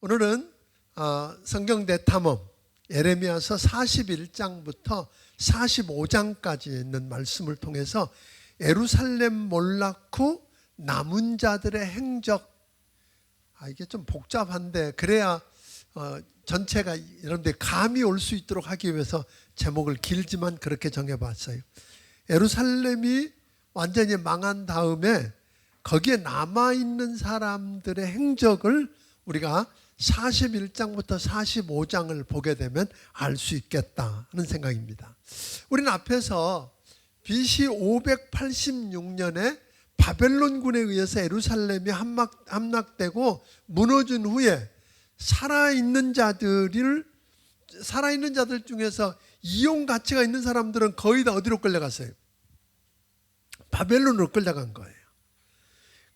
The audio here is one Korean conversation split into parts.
오늘은 성경 대탐험 예레미야서 41장부터 45장까지 있는 말씀을 통해서 예루살렘 몰락 후 남은 자들의 행적, 이게 좀 복잡한데 그래야 전체가 이런데 감이 올 수 있도록 하기 위해서 제목을 길지만 그렇게 정해봤어요. 예루살렘이 완전히 망한 다음에 거기에 남아있는 사람들의 행적을 우리가 41장부터 45장을 보게 되면 알 수 있겠다 하는 생각입니다. 우리는 앞에서 BC 586년에 바벨론군에 의해서 예루살렘이 함락되고 무너진 후에 살아있는 자들 중에서 이용 가치가 있는 사람들은 거의 다 어디로 끌려갔어요? 바벨론으로 끌려간 거예요.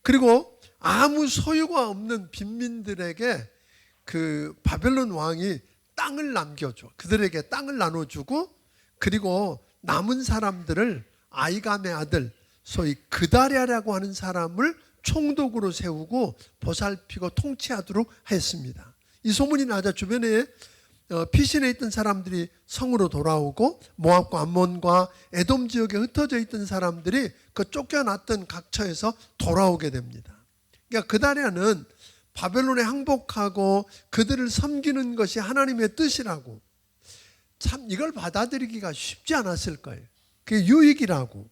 그리고 아무 소유가 없는 빈민들에게 그 바벨론 왕이 땅을 남겨줘. 그들에게 땅을 나눠주고, 그리고 남은 사람들을 아이감의 아들, 소위 그다랴라고 하는 사람을 총독으로 세우고 보살피고 통치하도록 했습니다. 이 소문이 나자 주변에 피신해 있던 사람들이 성으로 돌아오고, 모압과 암몬과 에돔 지역에 흩어져 있던 사람들이 그 쫓겨났던 각처에서 돌아오게 됩니다. 그러니까 그다랴는 바벨론에 항복하고 그들을 섬기는 것이 하나님의 뜻이라고, 참 이걸 받아들이기가 쉽지 않았을 거예요. 그게 유익이라고.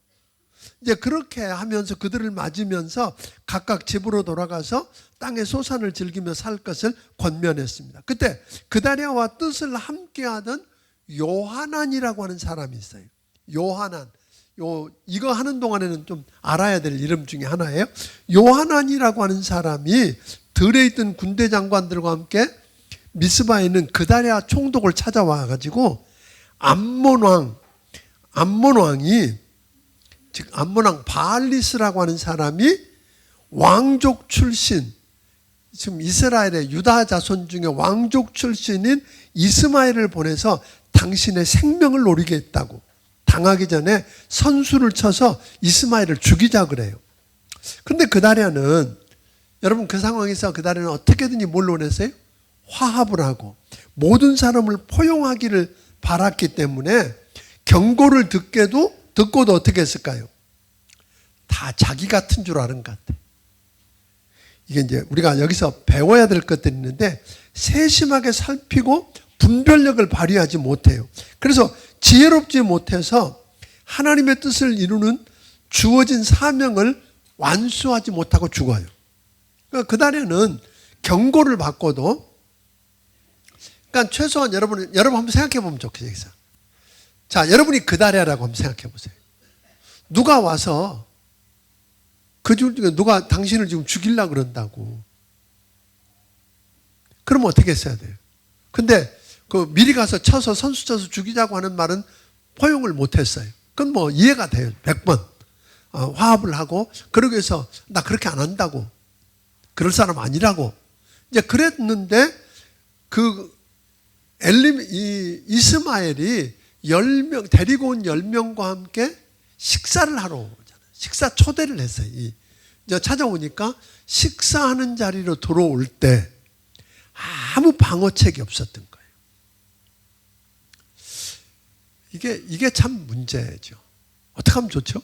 이제 그렇게 하면서 그들을 맞으면서 각각 집으로 돌아가서 땅의 소산을 즐기며 살 것을 권면했습니다. 그때 그다랴와 뜻을 함께하던 요하난이라고 하는 사람이 있어요. 요하난. 이거 하는 동안에는 좀 알아야 될 이름 중에 하나예요. 요하난이라고 하는 사람이 들에 있던 군대 장관들과 함께 미스바에 있는 그다랴 총독을 찾아와 가지고 암몬 왕이 즉 암몬 왕 바알리스라고 하는 사람이 왕족 출신, 지금 이스라엘의 유다 자손 중에 왕족 출신인 이스마엘을 보내서 당신의 생명을 노리게 했다고, 당하기 전에 선수를 쳐서 이스마엘을 죽이자 그래요. 그런데 그다랴는, 여러분 그 상황에서 그다랴는 어떻게든지 뭘 원했어요? 화합을 하고 모든 사람을 포용하기를 바랐기 때문에 경고를 듣고도 어떻게 했을까요? 다 자기 같은 줄 아는 것 같아요. 이게 이제 우리가 여기서 배워야 될 것들이 있는데 세심하게 살피고 분별력을 발휘하지 못해요. 그래서 지혜롭지 못해서 하나님의 뜻을 이루는 주어진 사명을 완수하지 못하고 죽어요. 그러니까 그다랴는 경고를 받고도, 그러니까 최소한 여러분 한번 생각해 보면 좋겠어요. 자, 여러분이 그다랴라고 한번 생각해 보세요. 누가 와서 그 중에 누가 당신을 지금 죽이려고 그런다고. 그러면 어떻게 했어야 돼요? 근데 그 미리 가서 쳐서 선수 쳐서 죽이자고 하는 말은 포용을 못 했어요. 그건 뭐 이해가 돼요. 100번. 화합을 하고, 그러기 위해서 나 그렇게 안 한다고. 그럴 사람 아니라고. 이제 그랬는데 이스마엘이 10명, 데리고 온 10명과 함께 식사를 하러 오잖아요. 식사 초대를 했어요. 이제 찾아오니까 식사하는 자리로 들어올 때 아무 방어책이 없었던 거예요. 이게 참 문제죠. 어떻게 하면 좋죠?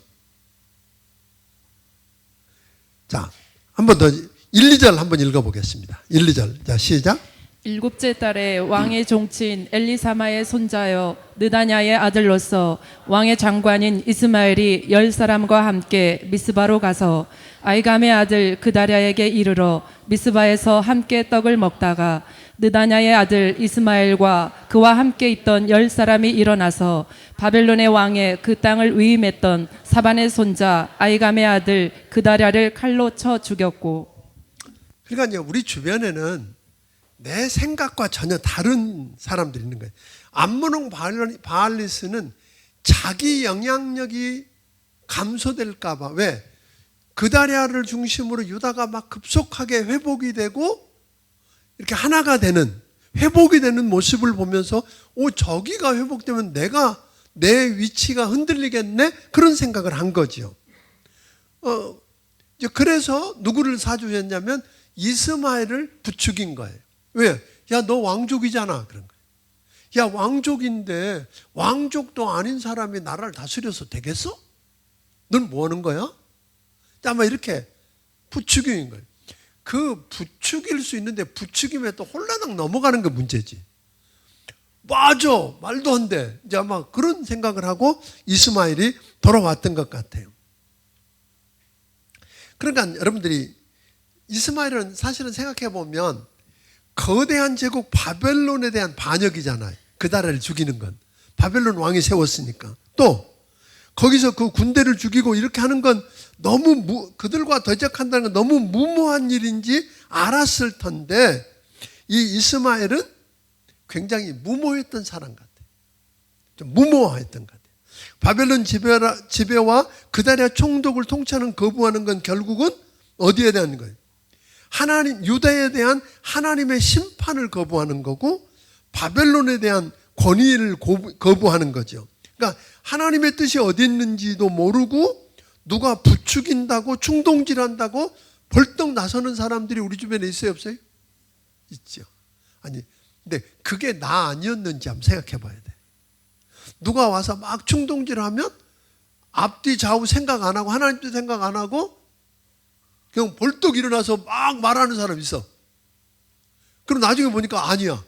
자, 한 번 더 1, 2절 한번 읽어보겠습니다. 1, 2절. 자, 시작. 일곱째 달에 왕의 종친 엘리사마의 손자여 느다냐의 아들로서 왕의 장관인 이스마엘이 10사람과 함께 미스바로 가서 아이감의 아들 그다랴에게 이르러 미스바에서 함께 떡을 먹다가 느다냐의 아들 이스마엘과 그와 함께 있던 10사람이 일어나서 바벨론의 왕의 그 땅을 위임했던 사반의 손자 아이감의 아들 그다랴를 칼로 쳐 죽였고. 그러니까 이제 우리 주변에는 내 생각과 전혀 다른 사람들이 있는 거예요. 암몬 왕 바알리스는 자기 영향력이 감소될까 봐. 왜? 그다랴를 중심으로 유다가 막 급속하게 회복이 되고 이렇게 하나가 되는, 회복이 되는 모습을 보면서 저기가 회복되면 내 위치가 흔들리겠네? 그런 생각을 한 거죠. 그래서 누구를 사주했냐면 이스마엘을 부추긴 거예요. 왜? 야, 너 왕족이잖아. 그런 거예요. 야, 왕족인데 왕족도 아닌 사람이 나라를 다스려서 되겠어? 넌 뭐 하는 거야? 아마 이렇게 부추기는 거예요. 그 부추길 수 있는데 부추김에 또 홀라당 넘어가는 게 문제지. 맞아, 말도 안 돼. 이제 아마 그런 생각을 하고 이스마엘이 돌아왔던 것 같아요. 그러니까 여러분들이 이스마엘은 사실은 생각해 보면 거대한 제국 바벨론에 대한 반역이잖아요. 그 나라를 죽이는 건 바벨론 왕이 세웠으니까. 또 거기서 그 군대를 죽이고 이렇게 하는 건 너무 그들과 대적한다는 건 너무 무모한 일인지 알았을 텐데 이 이스마엘은 굉장히 무모했던 사람 같아요. 좀 무모했던 것 같아요. 바벨론 지배와 그달의 총독을 통치하는 거부하는 건 결국은 어디에 대한 거예요? 하나님, 유다에 대한 하나님의 심판을 거부하는 거고 바벨론에 대한 권위를 거부하는 거죠. 그러니까 하나님의 뜻이 어디 있는지도 모르고 누가 부추긴다고 충동질한다고 벌떡 나서는 사람들이 우리 주변에 있어요, 없어요? 있죠. 아니, 근데 그게 나 아니었는지 한번 생각해 봐야 돼. 누가 와서 막 충동질하면 앞뒤 좌우 생각 안 하고 하나님 뜻 생각 안 하고 그냥 벌떡 일어나서 막 말하는 사람 있어. 그럼 나중에 보니까 아니야.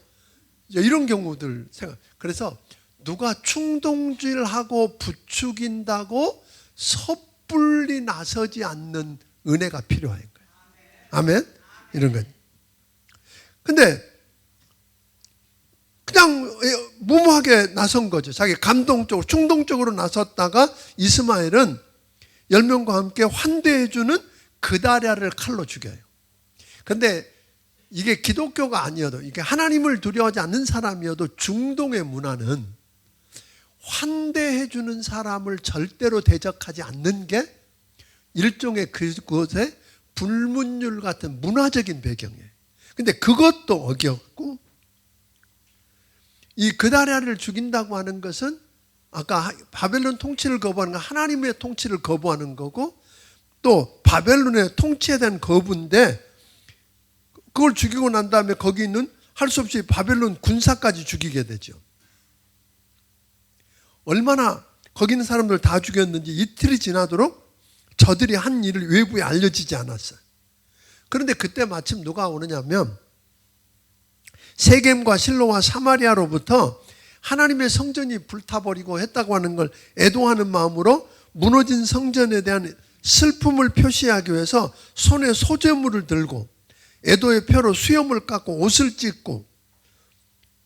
이런 경우들 생각. 그래서 누가 충동질하고 부추긴다고 섣불리 나서지 않는 은혜가 필요한 거예요. 아멘? 이런 거예요. 근데 그냥 무모하게 나선 거죠. 자기 감동적으로, 충동적으로 나섰다가 이스마엘은 10명과 함께 환대해주는 그다랴를 칼로 죽여요. 근데 이게 기독교가 아니어도, 이게 하나님을 두려워하지 않는 사람이어도 중동의 문화는 환대해주는 사람을 절대로 대적하지 않는 게 일종의 그곳의 불문율 같은 문화적인 배경이에요. 근데 그것도 어겼고, 이 그다랴를 죽인다고 하는 것은 아까 바벨론 통치를 거부하는 건 하나님의 통치를 거부하는 거고, 또 바벨론의 통치에 대한 거부인데 그걸 죽이고 난 다음에 거기 있는 할 수 없이 바벨론 군사까지 죽이게 되죠. 얼마나 거기 있는 사람들 다 죽였는지 이틀이 지나도록 저들이 한 일을 외부에 알려지지 않았어요. 그런데 그때 마침 누가 오느냐면 세겜과 실로와 사마리아로부터 하나님의 성전이 불타버리고 했다고 하는 걸 애도하는 마음으로 무너진 성전에 대한 슬픔을 표시하기 위해서 손에 소재물을 들고 애도의 표로 수염을 깎고 옷을 찢고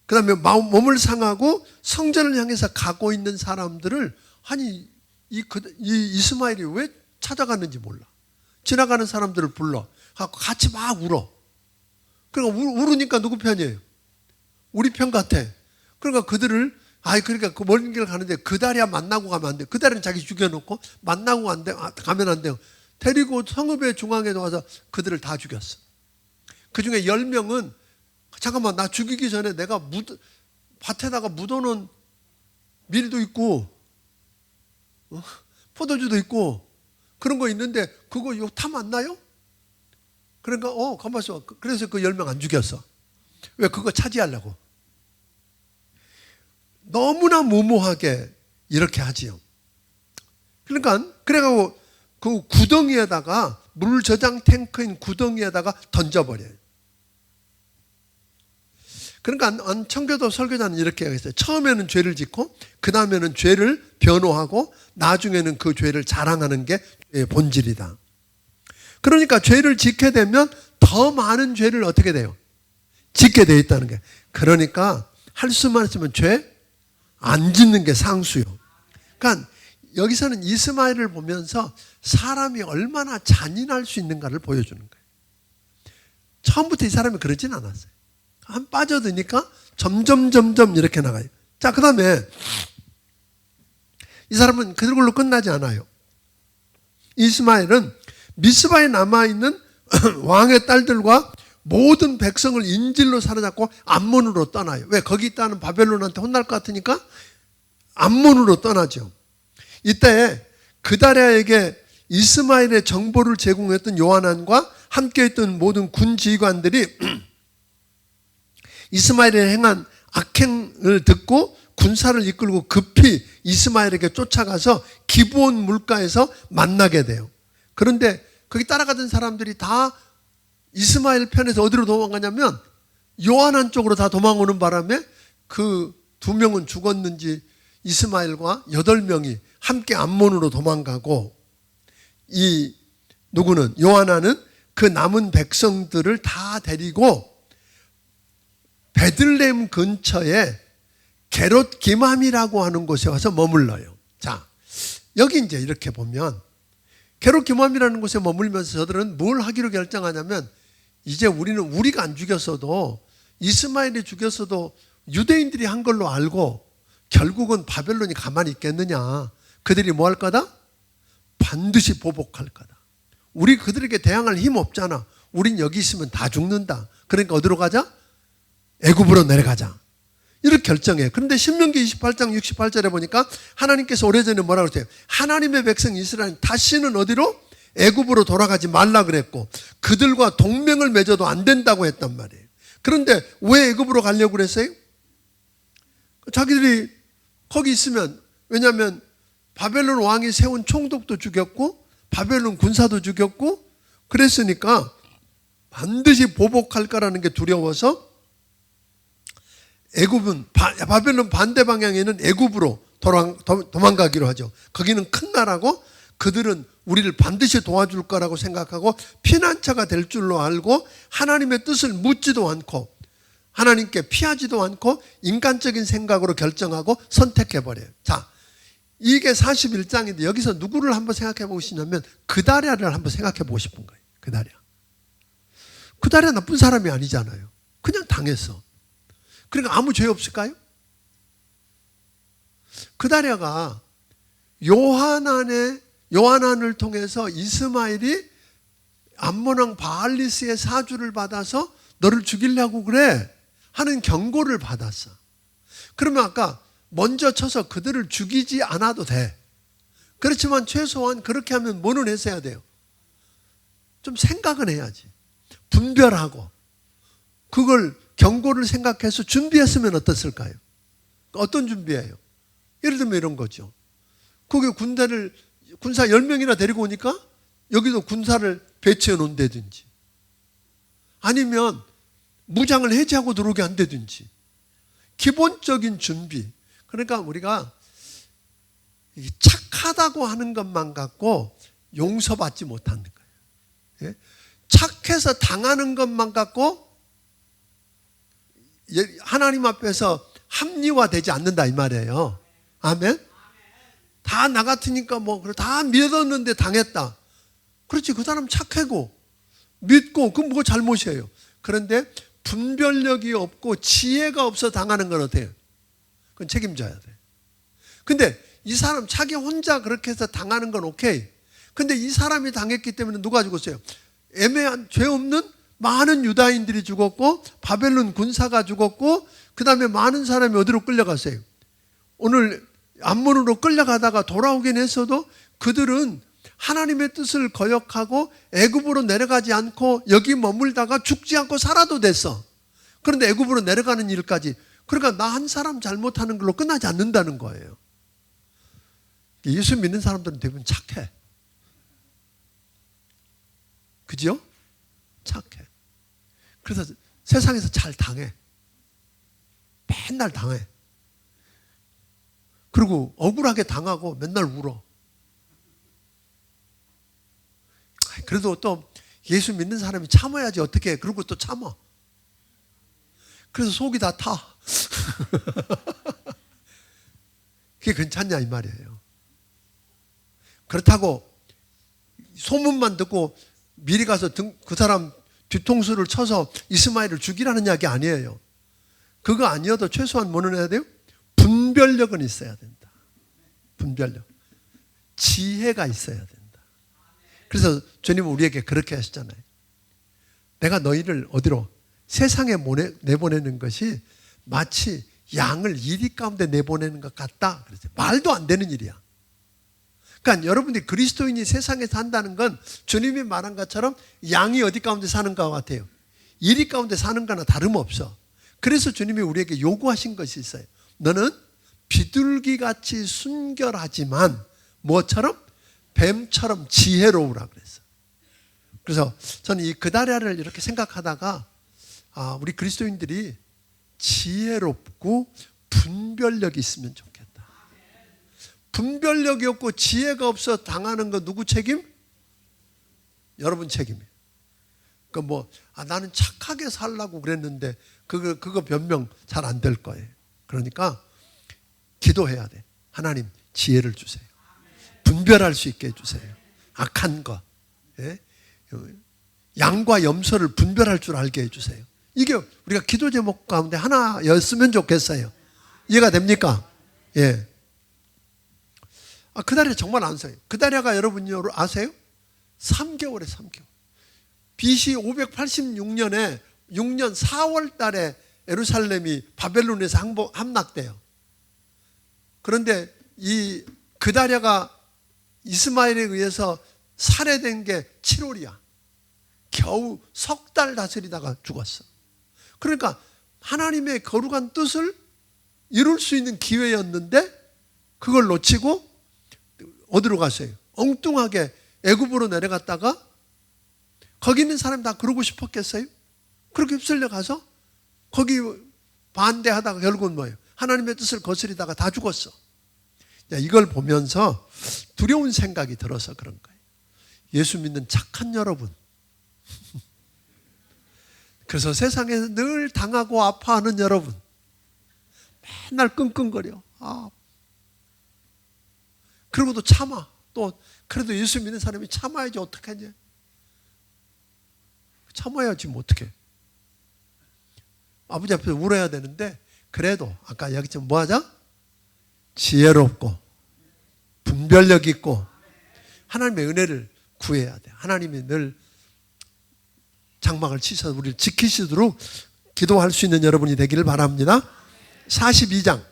그 다음에 몸을 상하고 성전을 향해서 가고 있는 사람들을 아니 이 이스마엘이 왜 찾아갔는지 몰라. 지나가는 사람들을 불러 같이 막 울어. 그러니까 울으니까 누구 편이에요? 우리 편 같아. 그러니까 그들을 그러니까 그 먼 길 가는데 그다랴 만나고 가면 안 돼. 그다랴는 자기 죽여놓고 만나고 가면 안 돼요. 데리고 성읍의 중앙에 와서 그들을 다 죽였어. 그 중에 10명은 잠깐만 나 죽이기 전에 내가 밭에다가 묻어놓은 밀도 있고 포도주도 있고 그런 거 있는데 그거 이거 타 맞나요? 그러니까 가만 있어. 그래서 그 10명 안 죽였어. 왜? 그거 차지하려고. 너무나 무모하게 이렇게 하지요. 그러니까 그래가지고 그 구덩이에다가 물 저장 탱크인 구덩이에다가 던져버려요. 그러니까 청교도 설교자는 이렇게 했어요. 처음에는 죄를 짓고 그 다음에는 죄를 변호하고 나중에는 그 죄를 자랑하는 게 본질이다. 그러니까 죄를 짓게 되면 더 많은 죄를 어떻게 돼요? 짓게 돼 있다는 게. 그러니까 할 수만 있으면 죄 안 짓는 게 상수요. 그러니까 여기서는 이스마엘을 보면서 사람이 얼마나 잔인할 수 있는가를 보여주는 거예요. 처음부터 이 사람이 그러진 않았어요. 한 빠져드니까 점점 이렇게 나가요. 자, 그 다음에 이 사람은 그걸로 끝나지 않아요. 이스마엘은 미스바에 남아있는 왕의 딸들과 모든 백성을 인질로 사로잡고 암몬으로 떠나요. 왜? 거기 있다는 바벨론한테 혼날 것 같으니까 암몬으로 떠나죠. 이때 그다랴에게 이스마엘의 정보를 제공했던 요하난과 함께 있던 모든 군 지휘관들이 이스마엘이 행한 악행을 듣고 군사를 이끌고 급히 이스마엘에게 쫓아가서 기브온 물가에서 만나게 돼요. 그런데 거기 따라가던 사람들이 다 이스마엘 편에서 어디로 도망가냐면 요한한 쪽으로 다 도망오는 바람에 그 2명은 죽었는지 이스마엘과 8명이 함께 암몬으로 도망가고, 이 누구는 요한나는 그 남은 백성들을 다 데리고 베들레헴 근처에 게롯 기맘이라고 하는 곳에 와서 머물러요. 자, 여기 이제 이렇게 보면 게롯 기맘이라는 곳에 머물면서 저들은 뭘 하기로 결정하냐면, 이제 우리가 안 죽였어도 이스마엘이 죽였어도 유대인들이 한 걸로 알고 결국은 바벨론이 가만히 있겠느냐. 그들이 뭐 할 거다? 반드시 보복할 거다. 우리 그들에게 대항할 힘 없잖아. 우린 여기 있으면 다 죽는다. 그러니까 어디로 가자? 애굽으로 내려가자. 이렇게 결정해요. 그런데 신명기 28장 68절에 보니까 하나님께서 오래전에 뭐라고 그랬어요? 하나님의 백성 이스라엘 다시는 어디로? 애굽으로 돌아가지 말라 그랬고, 그들과 동맹을 맺어도 안 된다고 했단 말이에요. 그런데 왜 애굽으로 가려고 그랬어요? 자기들이 거기 있으면, 왜냐하면 바벨론 왕이 세운 총독도 죽였고 바벨론 군사도 죽였고 그랬으니까 반드시 보복할 거라는 게 두려워서 애굽은 바벨론 반대 방향에 있는 애굽으로 도망가기로 하죠. 거기는 큰 나라고 그들은 우리를 반드시 도와줄 거라고 생각하고 피난처가 될 줄로 알고 하나님의 뜻을 묻지도 않고 하나님께 피하지도 않고 인간적인 생각으로 결정하고 선택해버려요. 자, 이게 41장인데 여기서 누구를 한번 생각해 보시냐면 그다랴를 한번 생각해 보고 싶은 거예요. 그다랴 나쁜 사람이 아니잖아요. 그냥 당했어. 그러니까 아무 죄 없을까요? 그다랴가 요한안을 통해서 이스마엘이 암몬왕 바알리스의 사주를 받아서 너를 죽이려고 그래 하는 경고를 받았어. 그러면 아까 먼저 쳐서 그들을 죽이지 않아도 돼. 그렇지만 최소한 그렇게 하면 뭐는 했어야 돼요? 좀 생각은 해야지. 분별하고 그걸 경고를 생각해서 준비했으면 어땠을까요? 어떤 준비예요? 예를 들면 이런 거죠. 거기 군사 10명이나 데리고 오니까 여기도 군사를 배치해 놓는다든지 아니면 무장을 해제하고 들어오게 한다든지 기본적인 준비. 그러니까 우리가 착하다고 하는 것만 갖고 용서받지 못하는 거예요. 착해서 당하는 것만 갖고 하나님 앞에서 합리화되지 않는다 이 말이에요. 아멘? 다 나 같으니까 다 믿었는데 당했다. 그렇지, 그 사람 착하고 믿고 그건 뭐가 잘못이에요. 그런데 분별력이 없고 지혜가 없어 당하는 건 어때요? 그건 책임져야 돼. 근데 이 사람 자기 혼자 그렇게 해서 당하는 건 오케이. 근데 이 사람이 당했기 때문에 누가 죽었어요? 애매한 죄 없는 많은 유다인들이 죽었고 바벨론 군사가 죽었고 그 다음에 많은 사람이 어디로 끌려갔어요? 오늘 암몬으로 끌려가다가 돌아오긴 했어도 그들은 하나님의 뜻을 거역하고 애굽으로 내려가지 않고 여기 머물다가 죽지 않고 살아도 됐어. 그런데 애굽으로 내려가는 일까지. 그러니까 나 한 사람 잘못하는 걸로 끝나지 않는다는 거예요. 예수 믿는 사람들은 대부분 착해. 그죠? 착해. 그래서 세상에서 잘 당해. 맨날 당해. 그리고 억울하게 당하고 맨날 울어. 그래도 또 예수 믿는 사람이 참아야지 어떻게 해. 그리고 또 참아. 그래서 속이 다 타. 그게 괜찮냐 이 말이에요. 그렇다고 소문만 듣고 미리 가서 그 사람 뒤통수를 쳐서 이스마엘을 죽이라는 이야기 아니에요. 그거 아니어도 최소한 뭐는 해야 돼요? 분별력은 있어야 된다. 분별력. 지혜가 있어야 된다. 그래서 주님은 우리에게 그렇게 하시잖아요. 내가 너희를 어디로? 세상에 내보내는 것이 마치 양을 이리 가운데 내보내는 것 같다. 그랬어요. 말도 안 되는 일이야. 그러니까 여러분들이 그리스도인이 세상에 산다는 건 주님이 말한 것처럼 양이 어디 가운데 사는 것 같아요. 이리 가운데 사는 거나 다름없어. 그래서 주님이 우리에게 요구하신 것이 있어요. 너는 비둘기같이 순결하지만 뭐처럼? 뱀처럼 지혜로우라 그랬어. 그래서 저는 이 그다랴를 이렇게 생각하다가 우리 그리스도인들이 지혜롭고 분별력이 있으면 좋겠다. 분별력이 없고 지혜가 없어 당하는 거 누구 책임? 여러분 책임이에요. 나는 착하게 살라고 그랬는데 그거 변명 잘 안 될 거예요. 그러니까 기도해야 돼. 하나님 지혜를 주세요. 분별할 수 있게 해주세요. 악한 거, 양과 염소를 분별할 줄 알게 해주세요. 이게 우리가 기도 제목 가운데 하나였으면 좋겠어요. 이해가 됩니까? 예. 그다랴 정말 안 써요. 그다랴가 여러분 아세요? 3개월에 3개월. BC 586년에 6년 4월 달에 예루살렘이 바벨론에서 함락돼요. 그런데 이 그다랴가 이스마엘에 의해서 살해된 게 7월이야. 겨우 석 달 다스리다가 죽었어. 그러니까 하나님의 거룩한 뜻을 이룰 수 있는 기회였는데 그걸 놓치고 어디로 갔어요? 엉뚱하게 애굽으로 내려갔다가 거기 있는 사람이 다 그러고 싶었겠어요? 그렇게 휩쓸려 가서 거기 반대하다가 결국은 뭐예요? 하나님의 뜻을 거스리다가 다 죽었어. 이걸 보면서 두려운 생각이 들어서 그런 거예요. 예수 믿는 착한 여러분. 그래서 세상에서 늘 당하고 아파하는 여러분. 맨날 끙끙거려. 그러고도 참아. 또 그래도 예수 믿는 사람이 참아야지 어떡하냐. 참아야지 뭐 어떡해. 아버지 앞에서 울어야 되는데 그래도 아까 여기처럼 뭐 하자? 지혜롭고 분별력 있고 하나님의 은혜를 구해야 돼. 하나님이 늘 장막을 치셔서 우리를 지키시도록 기도할 수 있는 여러분이 되기를 바랍니다. 42장.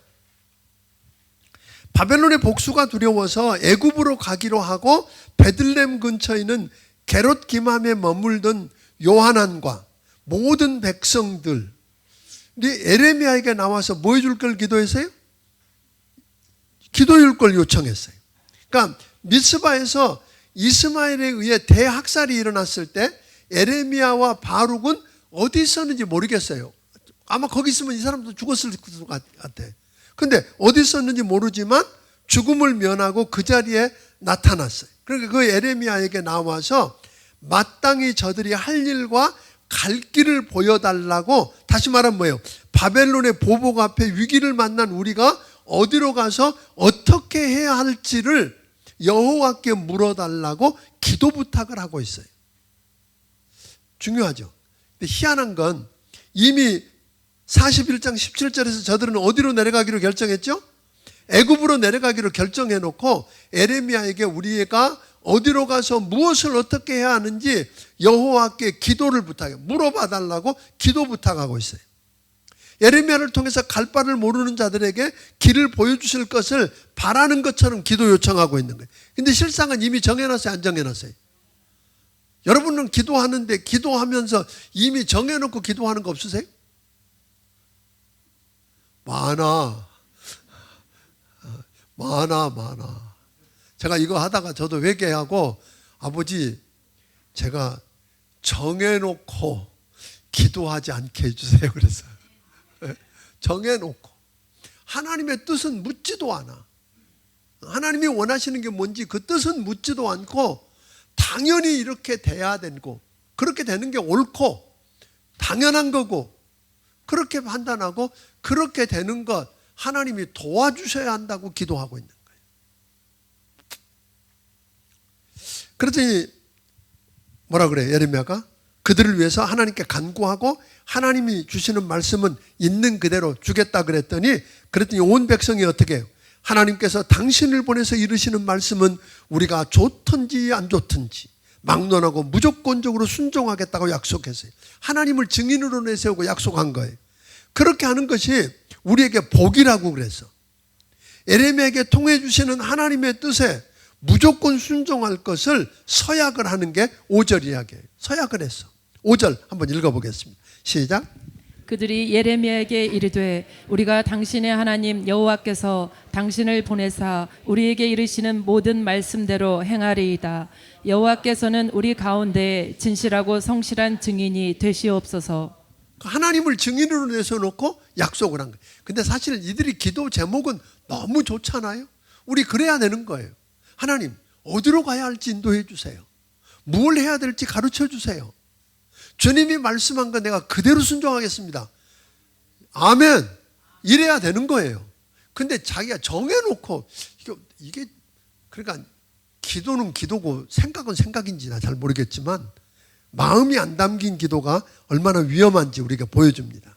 바벨론의 복수가 두려워서 애굽으로 가기로 하고 베들레헴 근처에 있는 게롯 기맘에 머물던 요하난과 모든 백성들 에레미야에게 나와서 뭐 해줄 걸 기도했어요? 기도할 걸 요청했어요. 그러니까 미스바에서 이스마엘에 의해 대학살이 일어났을 때 에레미야와 바룩은 어디 있었는지 모르겠어요. 아마 거기 있으면 이 사람도 죽었을 것 같아. 근데 어디 있었는지 모르지만 죽음을 면하고 그 자리에 나타났어요. 그러니까 그 에레미야에게 나와서 마땅히 저들이 할 일과 갈 길을 보여달라고, 다시 말하면 뭐예요? 바벨론의 보복 앞에 위기를 만난 우리가 어디로 가서 어떻게 해야 할지를 여호와께 물어달라고 기도 부탁을 하고 있어요. 중요하죠. 근데 희한한 건 이미 41장 17절에서 저들은 어디로 내려가기로 결정했죠? 애굽으로 내려가기로 결정해놓고 에레미야에게 우리가 어디로 가서 무엇을 어떻게 해야 하는지 여호와께 기도를 부탁해요. 물어봐달라고 기도 부탁하고 있어요. 에레미야를 통해서 갈 바를 모르는 자들에게 길을 보여주실 것을 바라는 것처럼 기도 요청하고 있는 거예요. 근데 실상은 이미 정해놨어요? 안 정해놨어요? 여러분은 기도하는데 기도하면서 이미 정해놓고 기도하는 거 없으세요? 많아. 제가 이거 하다가 저도 회개하고 아버지 제가 정해놓고 기도하지 않게 해주세요. 그래서 정해놓고 하나님의 뜻은 묻지도 않아. 하나님이 원하시는 게 뭔지 그 뜻은 묻지도 않고 당연히 이렇게 돼야 되고 그렇게 되는 게 옳고 당연한 거고 그렇게 판단하고 그렇게 되는 것 하나님이 도와주셔야 한다고 기도하고 있는 거예요. 그랬더니 뭐라 그래요? 예레미야가 그들을 위해서 하나님께 간구하고 하나님이 주시는 말씀은 있는 그대로 주겠다 그랬더니 온 백성이 어떻게 해요? 하나님께서 당신을 보내서 이루시는 말씀은 우리가 좋든지 안 좋든지 막론하고 무조건적으로 순종하겠다고 약속했어요. 하나님을 증인으로 내세우고 약속한 거예요. 그렇게 하는 것이 우리에게 복이라고 그랬어. 에레미야에게 통해 주시는 하나님의 뜻에 무조건 순종할 것을 서약을 하는 게 5절 이야기예요. 서약을 했어. 5절 한번 읽어보겠습니다. 시작. 그들이 예레미야에게 이르되 우리가 당신의 하나님 여호와께서 당신을 보내사 우리에게 이르시는 모든 말씀대로 행하리이다. 여호와께서는 우리 가운데 진실하고 성실한 증인이 되시옵소서. 하나님을 증인으로 내세워놓고 약속을 한 거예요. 근데 사실 이들이 기도 제목은 너무 좋잖아요. 우리 그래야 되는 거예요. 하나님, 어디로 가야 할지 인도해 주세요. 뭘 해야 될지 가르쳐 주세요. 주님이 말씀한 거 내가 그대로 순종하겠습니다. 아멘. 이래야 되는 거예요. 근데 자기가 정해놓고 이게 그러니까 기도는 기도고 생각은 생각인지 나 잘 모르겠지만 마음이 안 담긴 기도가 얼마나 위험한지 우리가 보여줍니다.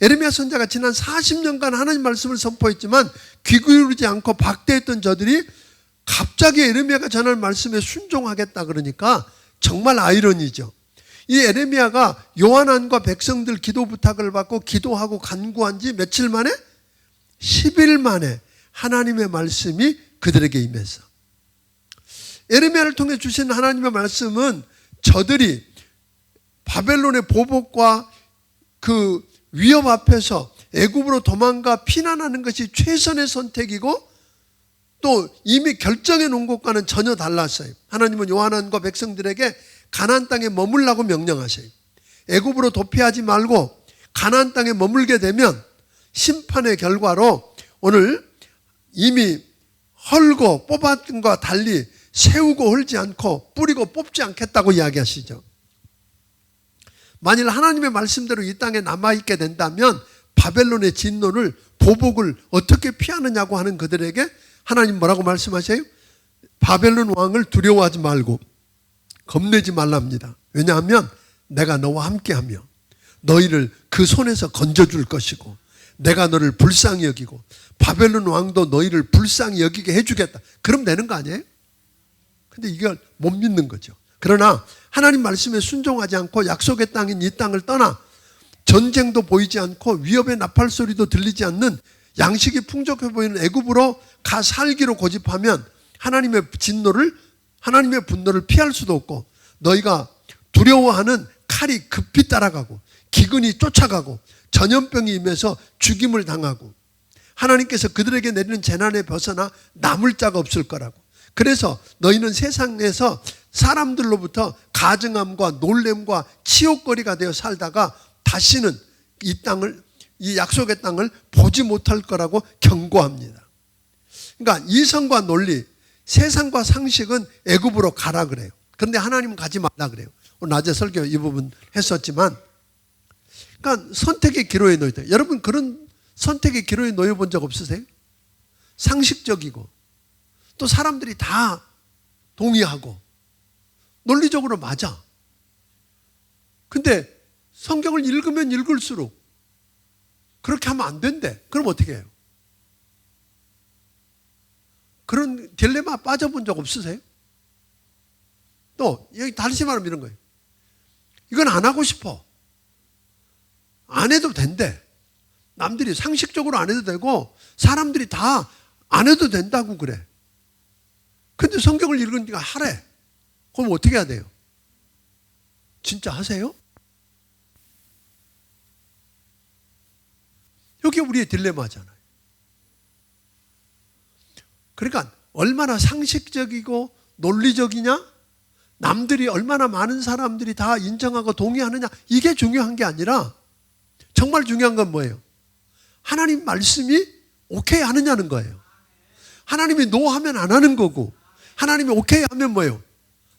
예레미야 선지자가 지난 40년간 하나님 말씀을 선포했지만 귀 기울이지 않고 박대했던 저들이 갑자기 예레미야가 전할 말씀에 순종하겠다 그러니까 정말 아이러니죠. 이 예레미야가 요한안과 백성들 기도 부탁을 받고 기도하고 간구한 지 며칠 만에 10일 만에 하나님의 말씀이 그들에게 임했어. 예레미야를 통해 주신 하나님의 말씀은 저들이 바벨론의 보복과 그 위험 앞에서 애굽으로 도망가 피난하는 것이 최선의 선택이고 또 이미 결정해 놓은 것과는 전혀 달랐어요. 하나님은 요한안과 백성들에게 가나안 땅에 머물라고 명령하세요. 애굽으로 도피하지 말고 가나안 땅에 머물게 되면 심판의 결과로 오늘 이미 헐고 뽑았던 것과 달리 세우고 헐지 않고 뿌리고 뽑지 않겠다고 이야기하시죠. 만일 하나님의 말씀대로 이 땅에 남아있게 된다면 바벨론의 진노를 보복을 어떻게 피하느냐고 하는 그들에게 하나님 뭐라고 말씀하세요? 바벨론 왕을 두려워하지 말고 겁내지 말랍니다. 왜냐하면 내가 너와 함께하며 너희를 그 손에서 건져줄 것이고 내가 너를 불쌍히 여기고 바벨론 왕도 너희를 불쌍히 여기게 해주겠다. 그럼 되는 거 아니에요? 근데 이걸 못 믿는 거죠. 그러나 하나님 말씀에 순종하지 않고 약속의 땅인 이 땅을 떠나 전쟁도 보이지 않고 위협의 나팔 소리도 들리지 않는 양식이 풍족해 보이는 애굽으로 가 살기로 고집하면 하나님의 진노를 하나님의 분노를 피할 수도 없고 너희가 두려워하는 칼이 급히 따라가고 기근이 쫓아가고 전염병이 임해서 죽임을 당하고 하나님께서 그들에게 내리는 재난에 벗어나 남을 자가 없을 거라고. 그래서 너희는 세상에서 사람들로부터 가증함과 놀램과 치욕거리가 되어 살다가 다시는 이 땅을, 이 약속의 땅을 보지 못할 거라고 경고합니다. 그러니까 이성과 논리, 세상과 상식은 애굽으로 가라 그래요. 그런데 하나님은 가지 말라 그래요. 오늘 낮에 설교 이 부분 했었지만, 그러니까 선택의 기로에 놓였다. 여러분 그런 선택의 기로에 놓여본 적 없으세요? 상식적이고 또 사람들이 다 동의하고 논리적으로 맞아. 근데 성경을 읽으면 읽을수록 그렇게 하면 안 된대. 그럼 어떻게 해요? 그런 딜레마 빠져본 적 없으세요? 또 여기 다시 말하면 이런 거예요. 이건 안 하고 싶어. 안 해도 된대. 남들이 상식적으로 안 해도 되고 사람들이 다 안 해도 된다고 그래. 근데 성경을 읽으니까 하래. 그럼 어떻게 해야 돼요? 진짜 하세요? 여기 우리의 딜레마잖아요. 그러니까 얼마나 상식적이고 논리적이냐? 남들이 얼마나 많은 사람들이 다 인정하고 동의하느냐? 이게 중요한 게 아니라 정말 중요한 건 뭐예요? 하나님 말씀이 오케이 하느냐는 거예요. 하나님이 노 하면 안 하는 거고 하나님이 오케이 하면 뭐예요?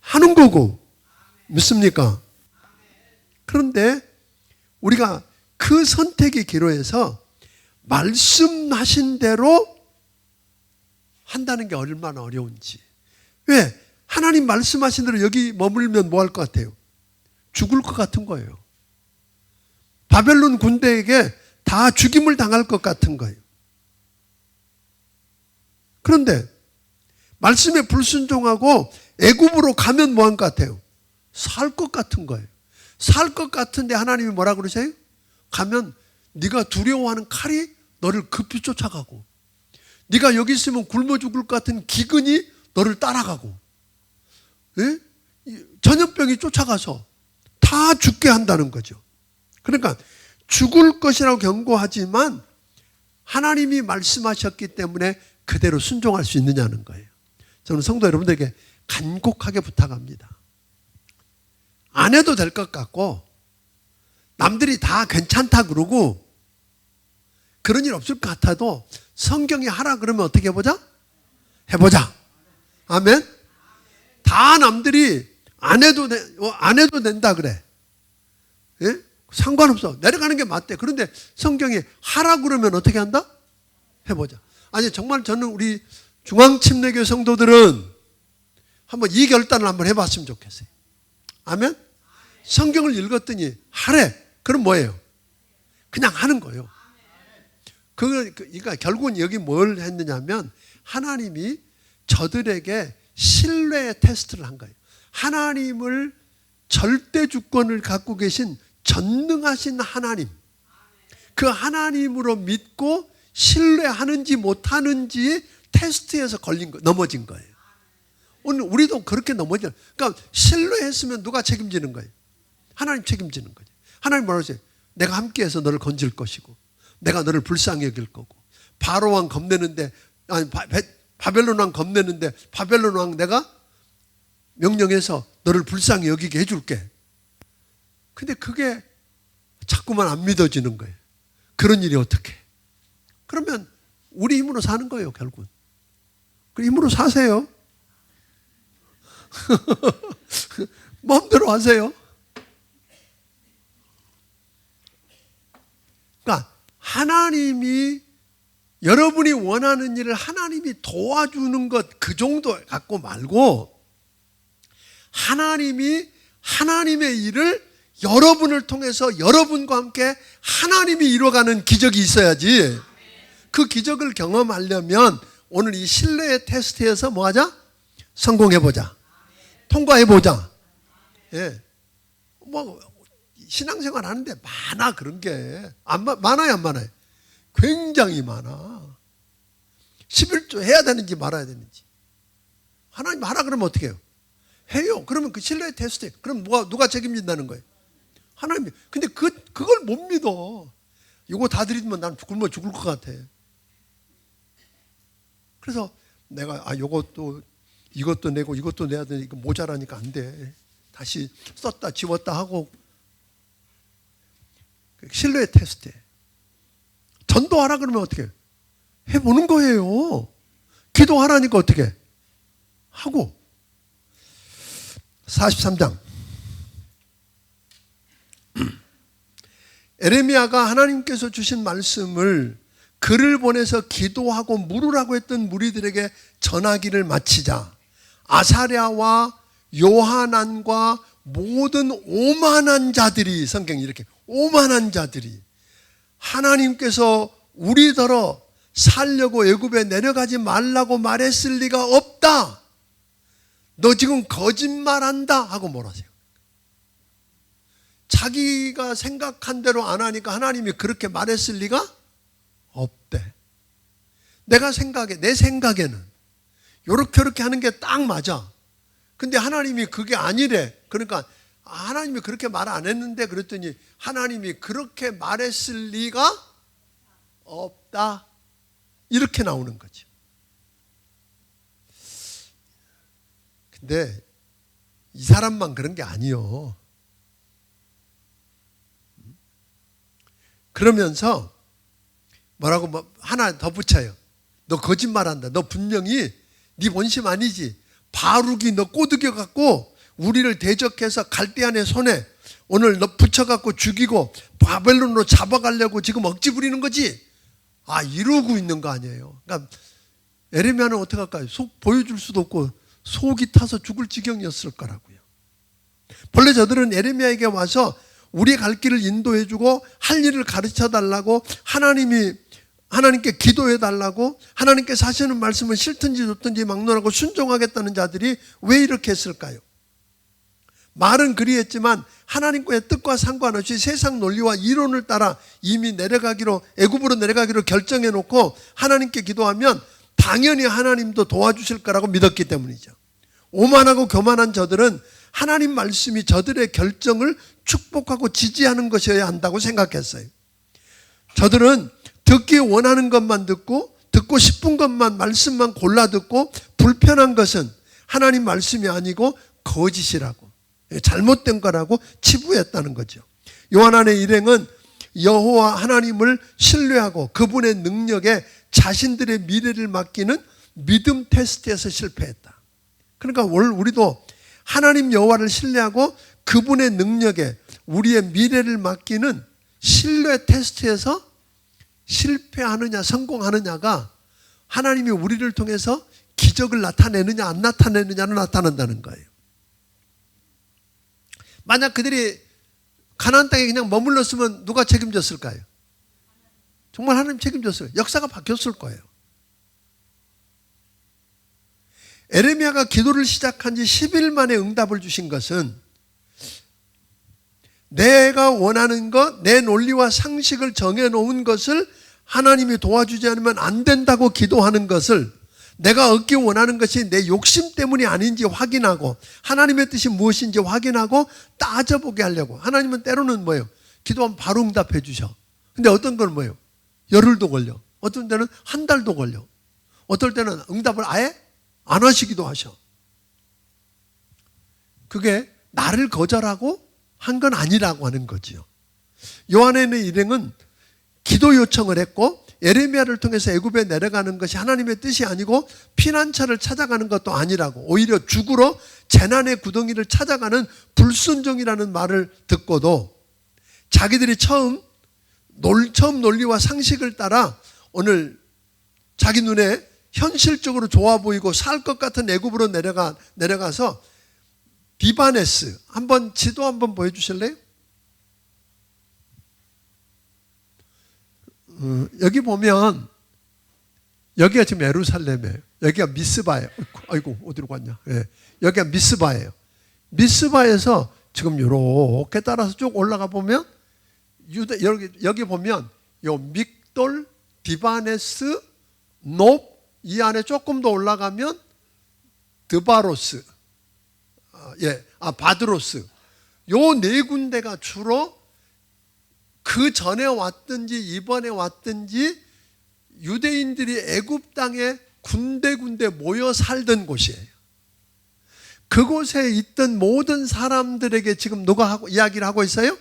하는 거고. 믿습니까? 그런데 우리가 그 선택의 기로에서 말씀하신 대로 한다는 게 얼마나 어려운지. 왜? 하나님 말씀하신 대로 여기 머물면 뭐 할 것 같아요? 죽을 것 같은 거예요. 바벨론 군대에게 다 죽임을 당할 것 같은 거예요. 그런데 말씀에 불순종하고 애굽으로 가면 뭐 한 것 같아요? 살 것 같은 거예요. 살 것 같은데 하나님이 뭐라 그러세요? 가면 네가 두려워하는 칼이 너를 급히 쫓아가고 네가 여기 있으면 굶어 죽을 것 같은 기근이 너를 따라가고 예? 전염병이 쫓아가서 다 죽게 한다는 거죠. 그러니까 죽을 것이라고 경고하지만 하나님이 말씀하셨기 때문에 그대로 순종할 수 있느냐는 거예요. 저는 성도 여러분들에게 간곡하게 부탁합니다. 안 해도 될 것 같고 남들이 다 괜찮다 그러고 그런 일 없을 것 같아도 성경이 하라 그러면 어떻게 해보자? 해보자. 아멘. 다 남들이 안 해도 된다 그래. 예? 상관없어. 내려가는 게 맞대. 그런데 성경이 하라 그러면 어떻게 한다? 해보자. 아니 정말 저는 우리 중앙침례교 성도들은 한번 이 결단을 한번 해봤으면 좋겠어요. 아멘. 성경을 읽었더니 하래. 그럼 뭐예요? 그냥 하는 거예요. 그러니까 결국은 여기 뭘 했느냐면 하나님이 저들에게 신뢰의 테스트를 한 거예요. 하나님을 절대 주권을 갖고 계신 전능하신 하나님, 그 하나님으로 믿고 신뢰하는지 못하는지 테스트에서 넘어진 거예요. 오늘 우리도 그렇게 넘어져요. 그러니까 신뢰했으면 누가 책임지는 거예요? 하나님 책임지는 거죠. 하나님 뭐라고 하세요? 내가 함께해서 너를 건질 것이고 내가 너를 불쌍히 여길 거고 바로 왕 겁내는데 아니 바벨론 왕 겁내는데 바벨론 왕 내가 명령해서 너를 불쌍히 여기게 해줄게. 근데 그게 자꾸만 안 믿어지는 거예요. 그런 일이 어떻게? 그러면 우리 힘으로 사는 거예요, 결국은. 그 힘으로 사세요. 마음대로 하세요. 그러니까 하나님이 여러분이 원하는 일을 하나님이 도와주는 것 그 정도 갖고 말고 하나님이 하나님의 일을 여러분을 통해서 여러분과 함께 하나님이 이루어가는 기적이 있어야지. 그 기적을 경험하려면 오늘 이 신뢰의 테스트에서 뭐 하자? 성공해보자. 통과해보자. 예. 뭐 신앙생활 하는데 많아 그런 게. 많아요 안 많아요? 굉장히 많아. 11조 해야 되는지 말아야 되는지. 하나님 하라 그러면 어떻게 해요? 해요. 그러면 그 신뢰의 테스트. 그럼 누가 책임진다는 거예요? 하나님이. 근데 그걸 못 믿어. 이거 다 드리면 난 굶어 죽을 것 같아. 그래서 내가 이것도 내고 이것도 내야 되니까 모자라니까 안 돼. 다시 썼다 지웠다 하고. 신뢰의 테스트. 전도하라 그러면 어떻게 해요? 해보는 거예요. 기도하라니까 어떻게 해? 하고. 43장. 에레미야가 하나님께서 주신 말씀을 글을 보내서 기도하고 물으라고 했던 무리들에게 전하기를 마치자 아사랴와 요하난과 모든 오만한 자들이, 성경이 이렇게 오만한 자들이 하나님께서 우리더러 살려고 애굽에 내려가지 말라고 말했을 리가 없다. 너 지금 거짓말한다 하고 뭐라세요? 자기가 생각한 대로 안 하니까 하나님이 그렇게 말했을 리가 없대. 내 생각에는 요렇게 하는 게 딱 맞아. 근데 하나님이 그게 아니래. 그러니까 하나님이 그렇게 말 안 했는데 그랬더니 하나님이 그렇게 말했을 리가 없다. 이렇게 나오는 거죠. 근데 이 사람만 그런 게 아니요. 그러면서 뭐라고 하나 더 붙여요. 너 거짓말한다. 너 분명히 네 본심 아니지. 바룩이 너 꼬드겨 갖고 우리를 대적해서 갈대안의 손에 오늘 너 붙여갖고 죽이고 바벨론으로 잡아가려고 지금 억지 부리는 거지. 이러고 있는 거 아니에요. 그러니까 에레미야는 어떻게 할까요? 속 보여줄 수도 없고 속이 타서 죽을 지경이었을 거라고요. 본래 저들은 에레미야에게 와서 우리의 갈 길을 인도해주고 할 일을 가르쳐달라고 하나님께 기도해달라고 하나님께서 하시는 말씀은 싫든지 좋든지 막론하고 순종하겠다는 자들이 왜 이렇게 했을까요? 말은 그리했지만 하나님과의 뜻과 상관없이 세상 논리와 이론을 따라 이미 애굽으로 내려가기로 결정해 놓고 하나님께 기도하면 당연히 하나님도 도와주실 거라고 믿었기 때문이죠. 오만하고 교만한 저들은 하나님 말씀이 저들의 결정을 축복하고 지지하는 것이어야 한다고 생각했어요. 저들은 듣기 원하는 것만 듣고 듣고 싶은 것만 말씀만 골라 듣고 불편한 것은 하나님 말씀이 아니고 거짓이라고 잘못된 거라고 치부했다는 거죠. 요한안의 일행은 여호와 하나님을 신뢰하고 그분의 능력에 자신들의 미래를 맡기는 믿음 테스트에서 실패했다. 그러니까 우리도 하나님 여호와를 신뢰하고 그분의 능력에 우리의 미래를 맡기는 신뢰 테스트에서 실패하느냐 성공하느냐가 하나님이 우리를 통해서 기적을 나타내느냐 안 나타내느냐로 나타난다는 거예요. 만약 그들이 가나안 땅에 그냥 머물렀으면 누가 책임졌을까요? 정말 하나님 책임졌어요. 역사가 바뀌었을 거예요. 에레미야가 기도를 시작한 지 10일 만에 응답을 주신 것은 내가 원하는 것, 내 논리와 상식을 정해놓은 것을 하나님이 도와주지 않으면 안 된다고 기도하는 것을 내가 얻기 원하는 것이 내 욕심 때문이 아닌지 확인하고 하나님의 뜻이 무엇인지 확인하고 따져보게 하려고. 하나님은 때로는 뭐예요? 기도하면 바로 응답해 주셔. 근데 어떤 건 뭐예요? 열흘도 걸려. 어떤 때는 한 달도 걸려. 어떨 때는 응답을 아예 안 하시기도 하셔. 그게 나를 거절하고 한 건 아니라고 하는 거지요. 요한의 일행은 기도 요청을 했고 예레미야를 통해서 애굽에 내려가는 것이 하나님의 뜻이 아니고 피난처를 찾아가는 것도 아니라고, 오히려 죽으러 재난의 구덩이를 찾아가는 불순종이라는 말을 듣고도 자기들이 처음 논리와 상식을 따라 오늘 자기 눈에 현실적으로 좋아 보이고 살 것 같은 애굽으로 내려가서 디바네스, 한번 지도 한번 보여주실래요? 여기 보면 여기가 지금 예루살렘이에요. 여기가 미스바예요. 아이고 어디로 갔냐? 예. 여기가 미스바예요. 미스바에서 지금 이렇게 따라서 쭉 올라가 보면 여기 보면 요 믹돌, 디바네스, 높, 이 안에 조금 더 올라가면 드바로스, 바드로스, 요 네 군데가 주로 그 전에 왔든지 이번에 왔든지 유대인들이 애굽 땅에 군데군데 모여 살던 곳이에요. 그곳에 있던 모든 사람들에게 지금 누가 이야기를 하고 있어요?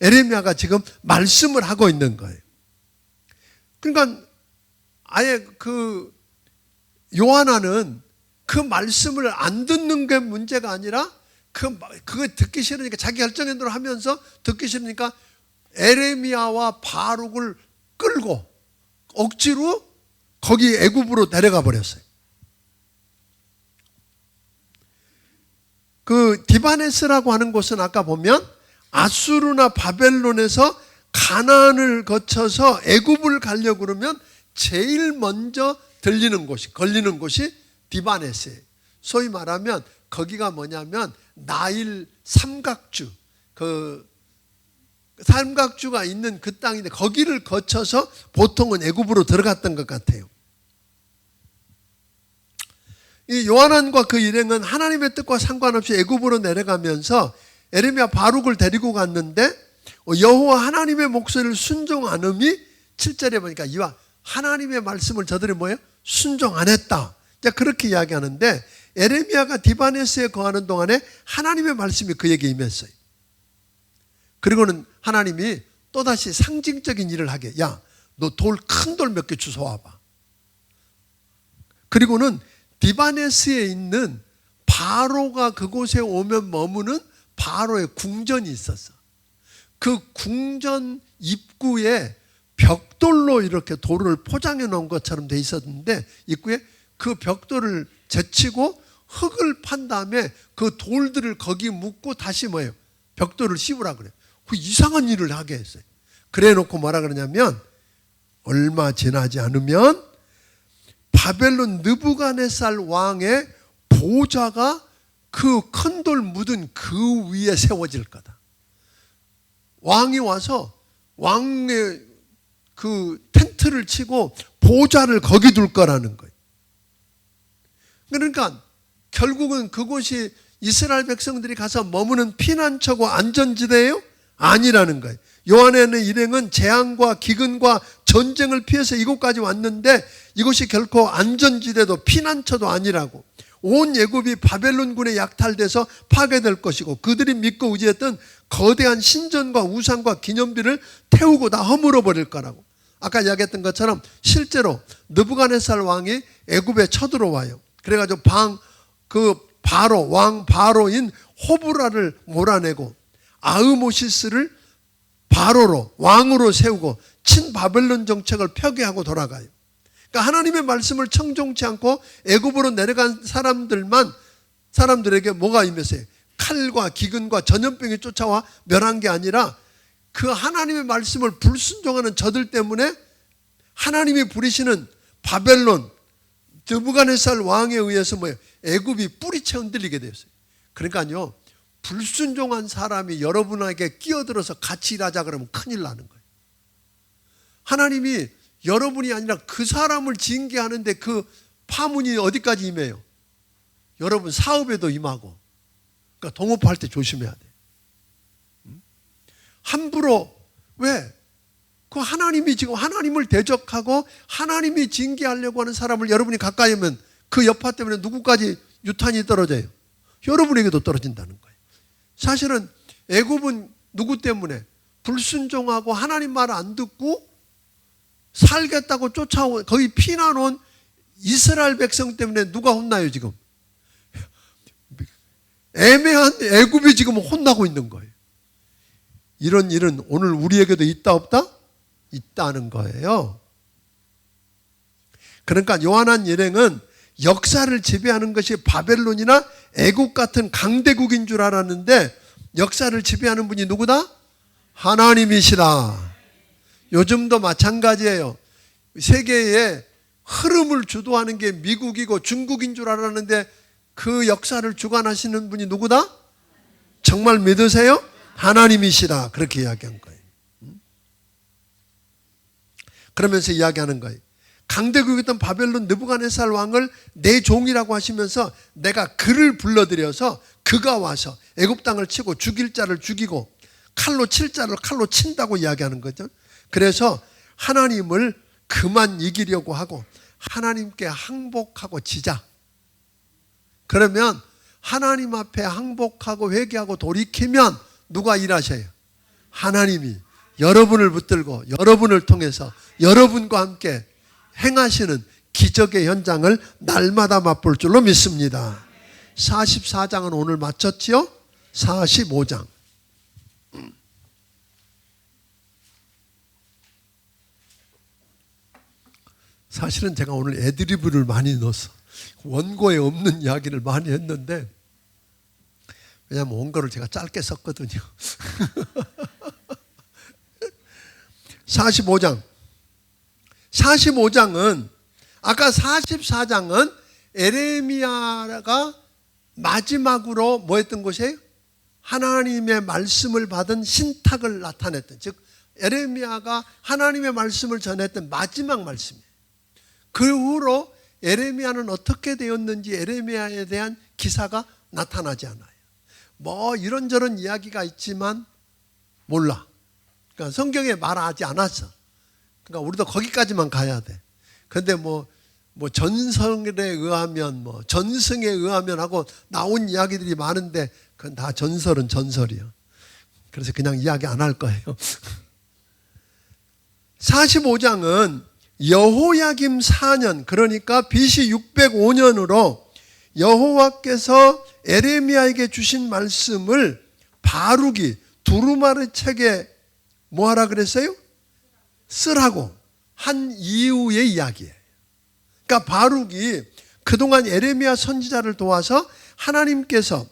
에레미야가 지금 말씀을 하고 있는 거예요. 그러니까 아예 그 요한아는 그 말씀을 안 듣는 게 문제가 아니라 그거 듣기 싫으니까 자기 결정한 대로 하면서 듣기 싫으니까 에레미야와 바룩을 끌고 억지로 거기 애굽으로 데려가 버렸어요. 그 디바네스라고 하는 곳은 아까 보면 아수르나 바벨론에서 가나안을 거쳐서 애굽을 가려고 그러면 제일 먼저 걸리는 곳이 디바네스예요. 소위 말하면 거기가 뭐냐면 나일 삼각주, 그 삼각주가 있는 그 땅인데 거기를 거쳐서 보통은 애굽으로 들어갔던 것 같아요. 이 요한안과 그 일행은 하나님의 뜻과 상관없이 애굽으로 내려가면서 에레미야 바룩을 데리고 갔는데 여호와 하나님의 목소리를 순종 안 함이 7절에 보니까 이와 하나님의 말씀을 저들이 뭐예요? 순종 안 했다. 그렇게 이야기하는데 에레미야가 디바네스에 거하는 동안에 하나님의 말씀이 그에게 임했어요. 그리고는 하나님이 또다시 상징적인 일을 하게, 야, 너 큰 돌 몇 개 주워와봐. 그리고는 디바네스에 있는 바로가 그곳에 오면 머무는 바로의 궁전이 있었어. 그 궁전 입구에 벽돌로 이렇게 돌을 포장해 놓은 것처럼 돼 있었는데 입구에 그 벽돌을 제치고 흙을 판 다음에 그 돌들을 거기 묻고 다시 뭐예요? 벽돌을 씌우라 그래요. 그 이상한 일을 하게 했어요. 그래 놓고 뭐라 그러냐면 얼마 지나지 않으면 바벨론 느부갓네살 왕의 보좌가 그 큰 돌 묻은 그 위에 세워질 거다. 왕이 와서 왕의 그 텐트를 치고 보좌를 거기 둘 거라는 거예요. 그러니까 결국은 그곳이 이스라엘 백성들이 가서 머무는 피난처고 안전지대예요? 아니라는 거예요. 요한의 일행은 재앙과 기근과 전쟁을 피해서 이곳까지 왔는데 이곳이 결코 안전지대도 피난처도 아니라고. 온 애굽이 바벨론군에 약탈돼서 파괴될 것이고 그들이 믿고 의지했던 거대한 신전과 우상과 기념비를 태우고 다 허물어 버릴 거라고. 아까 이야기했던 것처럼 실제로 느부갓네살 왕이 애굽에 쳐들어와요. 그래가지고 왕 바로인 호브라를 몰아내고 아흐모시스를 바로로 왕으로 세우고 친바벨론 정책을 폐기하고 돌아가요. 그러니까 하나님의 말씀을 청종치 않고 애굽으로 내려간 사람들에게 뭐가 임했어요? 칼과 기근과 전염병이 쫓아와 멸한 게 아니라 그 하나님의 말씀을 불순종하는 저들 때문에 하나님이 부리시는 바벨론 느부갓네살 왕에 의해서 뭐예요? 애굽이 뿌리채 흔들리게 되었어요. 그러니까요, 불순종한 사람이 여러분에게 끼어들어서 같이 일하자 그러면 큰일 나는 거예요. 하나님이 여러분이 아니라 그 사람을 징계하는데 그 파문이 어디까지 임해요? 여러분 사업에도 임하고. 그러니까 동업할 때 조심해야 돼. 함부로 왜? 그 하나님이 지금 하나님을 대적하고 하나님이 징계하려고 하는 사람을 여러분이 가까이 하면 그 여파 때문에 누구까지 유탄이 떨어져요? 여러분에게도 떨어진다는 거예요. 사실은 애굽은 누구 때문에? 불순종하고 하나님 말 안 듣고 살겠다고 쫓아온 거의 피난 온 이스라엘 백성 때문에 누가 혼나요 지금? 애매한 애굽이 지금 혼나고 있는 거예요. 이런 일은 오늘 우리에게도 있다 없다? 있다는 거예요. 그러니까 요한한 일행은 역사를 지배하는 것이 바벨론이나 애국 같은 강대국인 줄 알았는데 역사를 지배하는 분이 누구다? 하나님이시다. 요즘도 마찬가지예요. 세계의 흐름을 주도하는 게 미국이고 중국인 줄 알았는데 그 역사를 주관하시는 분이 누구다? 정말 믿으세요? 하나님이시다. 그렇게 이야기한 거예요. 그러면서 이야기하는 거예요. 강대국이었던 바벨론 느부갓네살 왕을 내 종이라고 하시면서 내가 그를 불러들여서 그가 와서 애굽 땅을 치고 죽일 자를 죽이고 칼로 칠 자를 칼로 친다고 이야기하는 거죠. 그래서 하나님을 그만 이기려고 하고 하나님께 항복하고 지자. 그러면 하나님 앞에 항복하고 회개하고 돌이키면 누가 일하셔요? 하나님이 여러분을 붙들고 여러분을 통해서 여러분과 함께 행하시는 기적의 현장을 날마다 맛볼 줄로 믿습니다. 44장은 오늘 마쳤지요? 45장. 사실은 제가 오늘 애드리브를 많이 넣었어. 원고에 없는 이야기를 많이 했는데 왜냐하면 원고를 제가 짧게 썼거든요. 45장. 45장은 아까 44장은 에레미야가 마지막으로 뭐 했던 것이에요? 하나님의 말씀을 받은 신탁을 나타냈던, 즉 에레미야가 하나님의 말씀을 전했던 마지막 말씀이에요. 그 후로 에레미야는 어떻게 되었는지 에레미야에 대한 기사가 나타나지 않아요. 뭐 이런저런 이야기가 있지만 몰라. 그러니까 성경에 말하지 않았어. 그러니까 우리도 거기까지만 가야 돼. 그런데 뭐 전설에 의하면 전승에 의하면 하고 나온 이야기들이 많은데 그건 다 전설은 전설이야. 그래서 그냥 이야기 안 할 거예요. 45장은 여호야김 4년, 그러니까 BC 605년으로 여호와께서 에레미야에게 주신 말씀을 바룩이 두루마리 책에 뭐 하라 그랬어요? 쓰라고 한 이후의 이야기예요. 그러니까 바룩이 그동안 에레미야 선지자를 도와서 하나님께서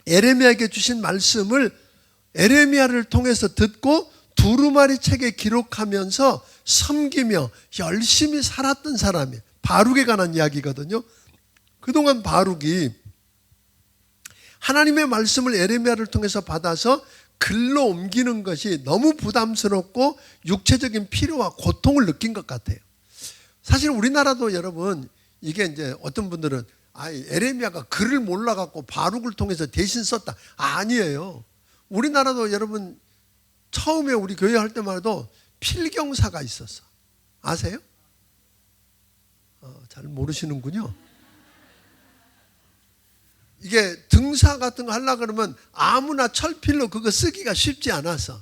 에레미야에게 주신 말씀을 에레미야를 통해서 듣고 두루마리 책에 기록하면서 섬기며 열심히 살았던 사람이 바룩에 관한 이야기거든요. 그동안 바룩이 하나님의 말씀을 에레미야를 통해서 받아서 글로 옮기는 것이 너무 부담스럽고 육체적인 필요와 고통을 느낀 것 같아요. 사실 우리나라도 여러분 이게 이제 어떤 분들은 에레미야가 글을 몰라갖고 바룩을 통해서 대신 썼다. 아니에요. 우리나라도 여러분 처음에 우리 교회 할 때만 해도 필경사가 있었어. 아세요? 잘 모르시는군요. 이게 등사 같은 거 하려고 그러면 아무나 철필로 그거 쓰기가 쉽지 않아서,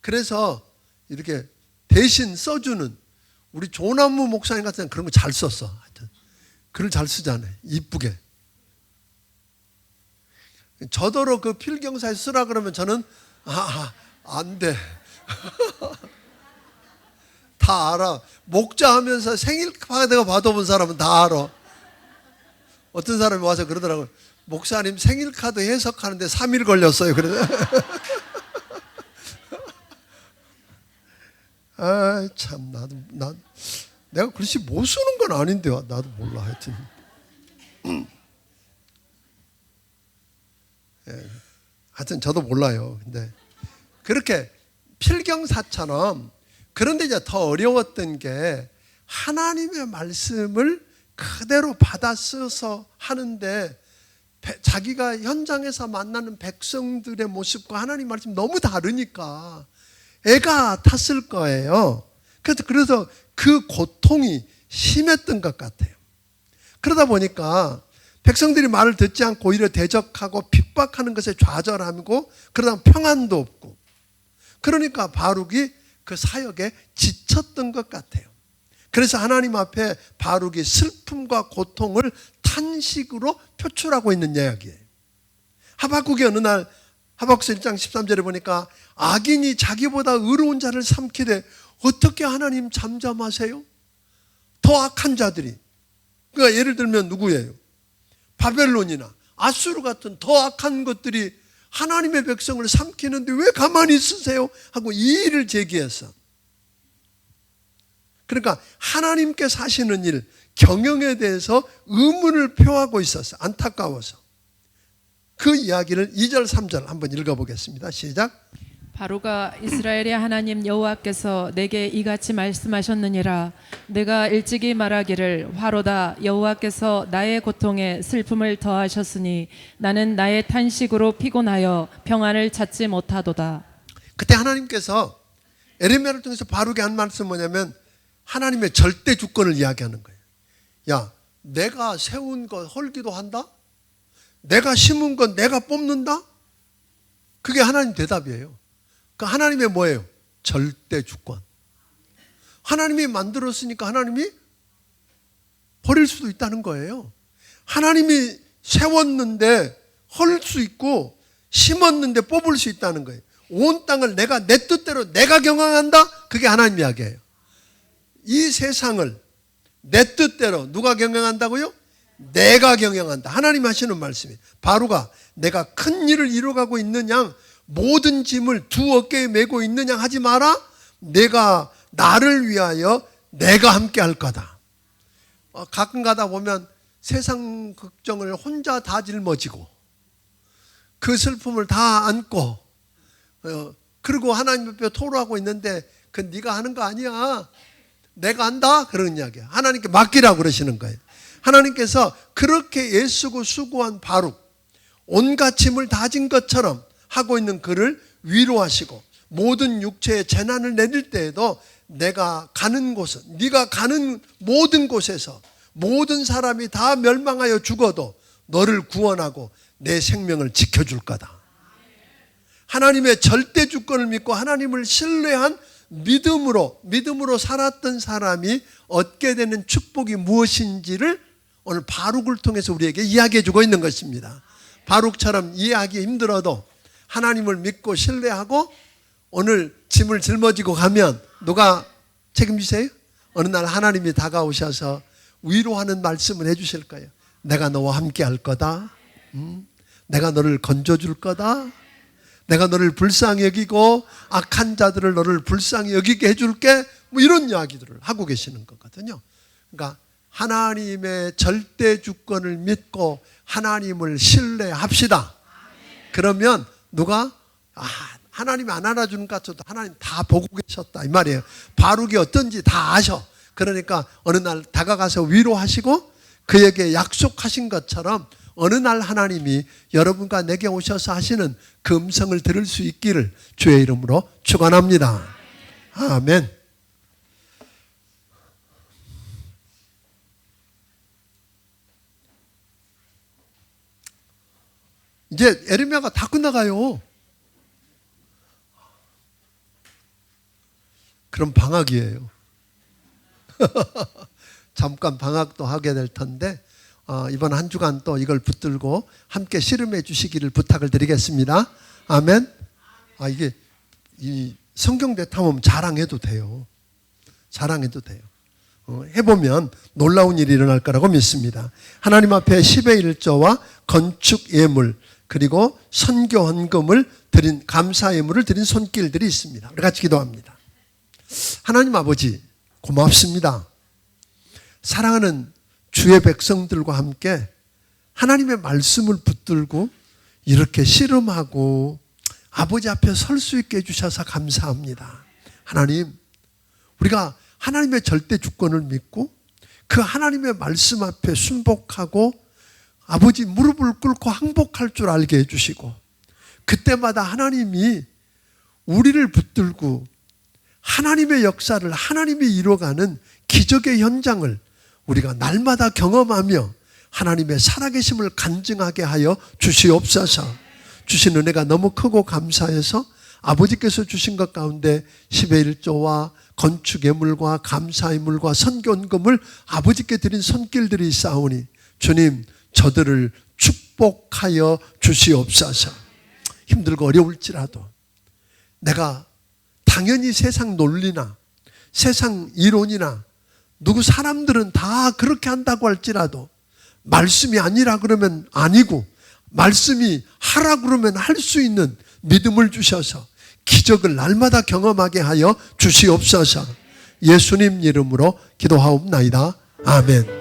그래서 이렇게 대신 써주는 우리 조남무 목사님 같은 경우는 그런 거 잘 썼어. 하여튼 글을 잘 쓰잖아요. 이쁘게. 저더러 그 필경사에 쓰라 그러면 저는 안 돼. 다 알아. 목자 하면서 생일카드가 받아본 사람은 다 알아. 어떤 사람이 와서 그러더라고요. 목사님 생일카드 해석하는데 3일 걸렸어요. 그래서 아, 참 내가 글씨 못 쓰는 건 아닌데 나도 몰라. 하여튼 하여튼 저도 몰라요. 근데 그렇게 필경사처럼, 그런데 이제 더 어려웠던 게 하나님의 말씀을 그대로 받아 써서 하는데 자기가 현장에서 만나는 백성들의 모습과 하나님 말씀이 너무 다르니까 애가 탔을 거예요. 그래서 그 고통이 심했던 것 같아요. 그러다 보니까 백성들이 말을 듣지 않고 오히려 대적하고 핍박하는 것에 좌절하고, 그러다 평안도 없고, 그러니까 바룩이 그 사역에 지쳤던 것 같아요. 그래서 하나님 앞에 바룩이 슬픔과 고통을 탄식으로 표출하고 있는 이야기예요. 하박국이 어느 날 하박국서 1장 13절에 보니까 악인이 자기보다 의로운 자를 삼키되 어떻게 하나님 잠잠하세요? 더 악한 자들이, 그러니까 예를 들면 누구예요? 바벨론이나 아수르 같은 더 악한 것들이 하나님의 백성을 삼키는데 왜 가만히 있으세요? 하고 이의를 제기했어. 그러니까 하나님께 사시는 일, 경영에 대해서 의문을 표하고 있었어. 안타까워서. 그 이야기를 2절 3절 한번 읽어보겠습니다. 시작. 바로가 이스라엘의 하나님 여호와께서 내게 이같이 말씀하셨느니라. 내가 일찍이 말하기를 화로다 여호와께서 나의 고통에 슬픔을 더하셨으니 나는 나의 탄식으로 피곤하여 평안을 찾지 못하도다. 그때 하나님께서 에레미야를 통해서 바룩에 한 말씀은 뭐냐면 하나님의 절대 주권을 이야기하는 거예요. 야, 내가 세운 거 헐기도 한다? 내가 심은 건 내가 뽑는다? 그게 하나님 대답이에요. 그 하나님의 뭐예요? 절대 주권. 하나님이 만들었으니까 하나님이 버릴 수도 있다는 거예요. 하나님이 세웠는데 헐 수 있고 심었는데 뽑을 수 있다는 거예요. 온 땅을 내가 내 뜻대로 내가 경영한다? 그게 하나님 이야기예요. 이 세상을 내 뜻대로 누가 경영한다고요? 내가 경영한다. 하나님 하시는 말씀이에요. 바로가 내가 큰 일을 이루어가고 있는 양, 모든 짐을 두 어깨에 메고 있는 양 하지 마라. 내가 나를 위하여 내가 함께 할 거다. 가끔 가다 보면 세상 걱정을 혼자 다 짊어지고 그 슬픔을 다 안고 그리고 하나님 앞에 토로하고 있는데 그 네가 하는 거 아니야. 내가 한다. 그런 이야기야. 하나님께 맡기라고 그러시는 거예요. 하나님께서 그렇게 애쓰고 수고한 바룩, 온갖 짐을 다진 것처럼 하고 있는 그를 위로하시고 모든 육체의 재난을 내릴 때에도 내가 가는 곳은, 네가 가는 모든 곳에서 모든 사람이 다 멸망하여 죽어도 너를 구원하고 내 생명을 지켜줄 거다. 하나님의 절대 주권을 믿고 하나님을 신뢰한 믿음으로 살았던 사람이 얻게 되는 축복이 무엇인지를 오늘 바룩을 통해서 우리에게 이야기해 주고 있는 것입니다. 바룩처럼 이해하기 힘들어도 하나님을 믿고 신뢰하고 오늘 짐을 짊어지고 가면 누가 책임지세요? 어느 날 하나님이 다가오셔서 위로하는 말씀을 해주실 거예요. 내가 너와 함께 할 거다. 내가 너를 건져줄 거다. 내가 너를 불쌍히 여기고 악한 자들을 너를 불쌍히 여기게 해줄게. 뭐 이런 이야기들을 하고 계시는 거거든요. 그러니까 하나님의 절대 주권을 믿고 하나님을 신뢰합시다. 그러면 누가 하나님이 안 알아주는 것 같아도 하나님 다 보고 계셨다 이 말이에요. 바룩이 어떤지 다 아셔. 그러니까 어느 날 다가가서 위로하시고 그에게 약속하신 것처럼 어느 날 하나님이 여러분과 내게 오셔서 하시는 그 음성을 들을 수 있기를 주의 이름으로 축원합니다. 아멘. 이제 에르미야가 다 끝나가요. 그럼 방학이에요. 잠깐 방학도 하게 될 텐데 이번 한 주간 또 이걸 붙들고 함께 씨름해 주시기를 부탁을 드리겠습니다. 아멘. 이게 이 성경 대탐험 자랑해도 돼요. 자랑해도 돼요. 해보면 놀라운 일이 일어날 거라고 믿습니다. 하나님 앞에 10의 1조와 건축 예물 그리고 선교 헌금을 드린 감사 예물을 드린 손길들이 있습니다. 우리 같이 기도합니다. 하나님 아버지 고맙습니다. 사랑하는 주의 백성들과 함께 하나님의 말씀을 붙들고 이렇게 씨름하고 아버지 앞에 설 수 있게 해주셔서 감사합니다. 하나님, 우리가 하나님의 절대 주권을 믿고 그 하나님의 말씀 앞에 순복하고 아버지 무릎을 꿇고 항복할 줄 알게 해주시고 그때마다 하나님이 우리를 붙들고 하나님의 역사를 하나님이 이루어가는 기적의 현장을 우리가 날마다 경험하며 하나님의 살아계심을 간증하게 하여 주시옵소서. 주신 은혜가 너무 크고 감사해서 아버지께서 주신 것 가운데 10의 1조와 건축 예물과 감사 예물과 선견금을 아버지께 드린 손길들이 있사오니 주님 저들을 축복하여 주시옵소서. 힘들고 어려울지라도 내가 당연히 세상 논리나 세상 이론이나 누구 사람들은 다 그렇게 한다고 할지라도 말씀이 아니라 그러면 아니고 말씀이 하라 그러면 할 수 있는 믿음을 주셔서 기적을 날마다 경험하게 하여 주시옵소서. 예수님 이름으로 기도하옵나이다. 아멘.